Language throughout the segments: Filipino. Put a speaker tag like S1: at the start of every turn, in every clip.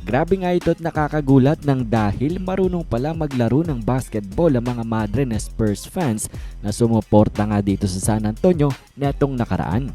S1: Grabe nga ito at nakakagulat nang dahil marunong pala maglaro ng basketball ang mga madre na Spurs fans na sumuporta nga dito sa San Antonio netong nakaraan.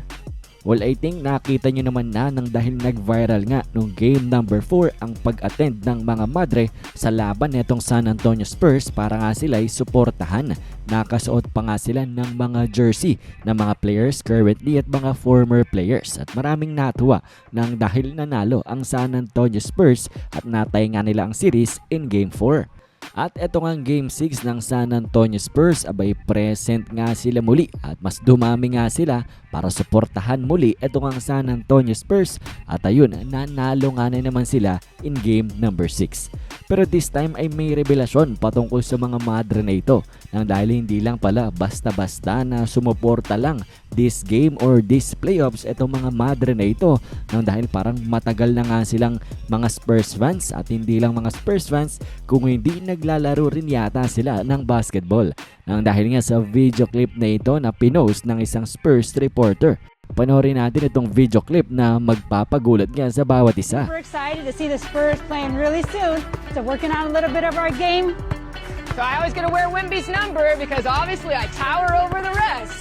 S1: Well, I think nakita nyo naman na nang dahil nag-viral nga nung game number 4 ang pag-attend ng mga madre sa laban netong San Antonio Spurs para nga sila'y suportahan. Nakasuot pa nga sila ng mga jersey ng mga players currently at mga former players at maraming natuwa nang dahil nanalo ang San Antonio Spurs at natay nga nila ang series in game 4. At eto nga Game 6 ng San Antonio Spurs, abay present nga sila muli at mas dumami nga sila para suportahan muli eto nga San Antonio Spurs at ayun, nanalo nga na naman sila in game number 6. Pero this time ay may revelasyon patungkol sa mga madre na ito nang dahil hindi lang pala basta-basta na sumuporta lang this game or this playoffs etong mga madre na ito nang dahil parang matagal na nga silang mga Spurs fans at hindi lang mga Spurs fans kung hindi naglalaro rin yata sila ng basketball nang dahil nga sa video clip na ito na pinost ng isang Spurs reporter. Panoorin natin itong video clip na magpapagulat nga sa bawat isa.
S2: We're excited to see the Spurs playing really soon. So working on a little bit of our game.
S3: So I always gonna wear Wimby's number because obviously I tower over the rest.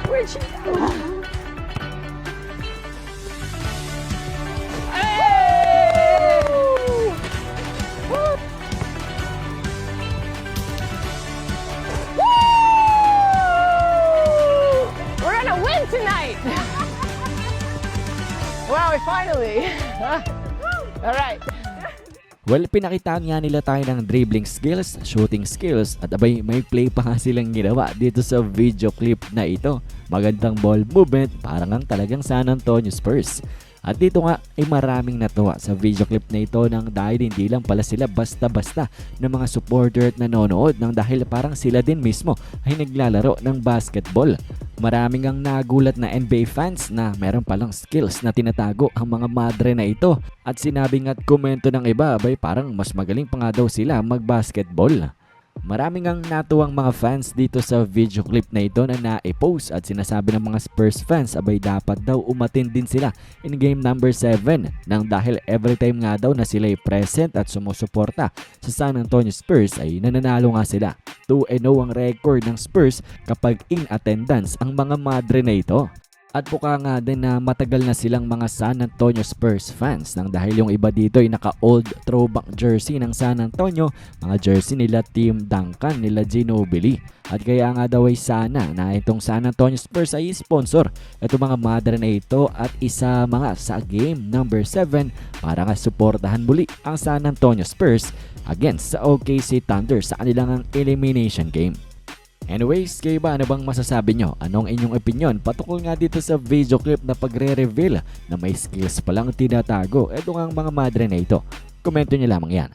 S3: Where'd she go? Hey! Woo! We're gonna win tonight! Wow, we finally! All right.
S1: Well, pinakitaan nga nila tayo ng dribbling skills, shooting skills at abay may play pa nga silang ginawa dito sa video clip na ito. Magandang ball movement, parang ang talagang San Antonio Spurs. At dito nga ay maraming natuwa sa video clip na ito nang dahil hindi lang pala sila basta-basta ng mga supporter at nanonood nang dahil parang sila din mismo ay naglalaro ng basketball. Maraming ang nagulat na NBA fans na meron palang skills na tinatago ang mga madre na ito at sinabing at komento ng iba abay parang mas magaling pa nga daw sila mag-basketball. Maraming ang natuwang mga fans dito sa video clip na ito na na-post at sinasabi ng mga Spurs fans abay dapat daw umattend din sila in game number 7 nang dahil every time nga daw na sila ay present at sumusuporta sa San Antonio Spurs ay nananalo nga sila. 2-0 ang record ng Spurs kapag in attendance ang mga madre na ito. At mukha nga din na matagal na silang mga San Antonio Spurs fans nang dahil yung iba dito ay naka-old throwback jersey ng San Antonio, mga jersey nila Tim Duncan, nila Ginobili. At kaya nga daw ay sana na itong San Antonio Spurs ay sponsor itong mga madre na ito at isa mga sa game number 7 para nga suportahan muli ang San Antonio Spurs against sa OKC Thunder sa kanilang elimination game. Anyways, kayo ba ano bang masasabi nyo? Anong inyong opinion patungkol nga dito sa video clip na pagre-reveal na may skills palang tinatago? Ito nga ang mga madre na ito. Komento nyo lamang yan.